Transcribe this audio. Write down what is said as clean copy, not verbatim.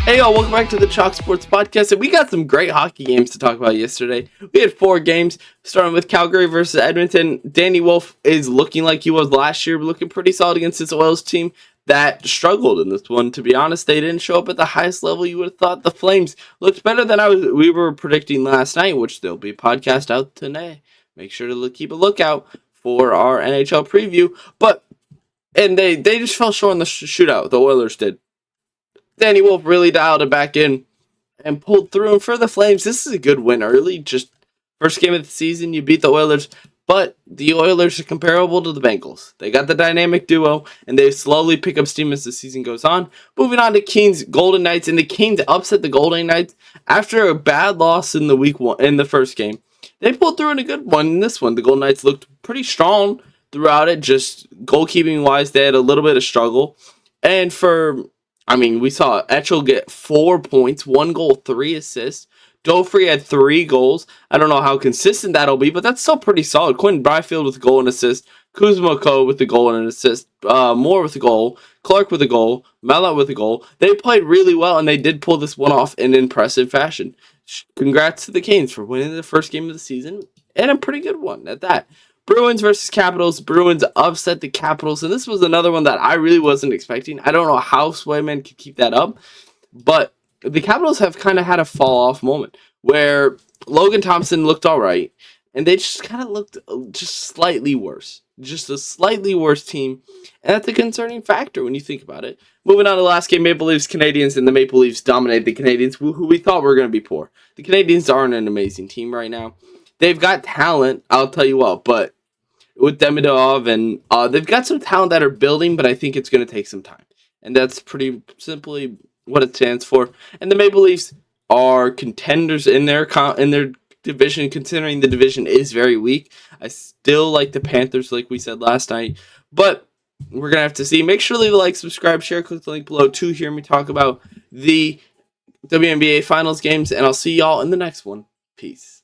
Hey y'all, welcome back to the Chalk Sports Podcast, and we got some great hockey games to talk about yesterday. We had 4 games, starting with Calgary versus Edmonton. Danny Wolf is looking like he was last year, looking pretty solid against this Oilers team that struggled in this one. To be honest, they didn't show up at the highest level. You would have thought the Flames looked better than we were predicting last night, which there'll be a podcast out today. Make sure to keep a lookout for our NHL preview. And they just fell short in the shootout, the Oilers did. Danny Wolf really dialed it back in and pulled through. And for the Flames, this is a good win early. Just first game of the season, you beat the Oilers. But the Oilers are comparable to the Bengals. They got the dynamic duo, and they slowly pick up steam as the season goes on. Moving on to Kings Golden Knights, and the Kings upset the Golden Knights after a bad loss in the first game. They pulled through in a good one in this one. The Golden Knights looked pretty strong throughout it. Just goalkeeping-wise, they had a little bit of struggle. And we saw Etchell get 4 points, 1 goal, 3 assists. Dofrey had 3 goals. I don't know how consistent that'll be, but that's still pretty solid. Quentin Byfield with a goal and assist. Kuzma Ko with the goal and an assist. Moore with a goal. Clark with a goal. Mallett with a goal. They played really well, and they did pull this one off in impressive fashion. Congrats to the Canes for winning the first game of the season, and a pretty good one at that. Bruins versus Capitals. Bruins upset the Capitals, and this was another one that I really wasn't expecting. I don't know how Swayman could keep that up, but the Capitals have kind of had a fall-off moment where Logan Thompson looked all right, and they just kind of looked just slightly worse. Just a slightly worse team, and that's a concerning factor when you think about it. Moving on to the last game, Maple Leafs Canadiens, and the Maple Leafs dominated the Canadiens, who we thought were going to be poor. The Canadiens aren't an amazing team right now. They've got talent, I'll tell you what, but with Demidov, and they've got some talent that are building, but I think it's going to take some time. And that's pretty simply what it stands for. And the Maple Leafs are contenders in their division, considering the division is very weak. I still like the Panthers, like we said last night, but we're going to have to see. Make sure to leave a like, subscribe, share, click the link below to hear me talk about the WNBA Finals games, and I'll see y'all in the next one. Peace.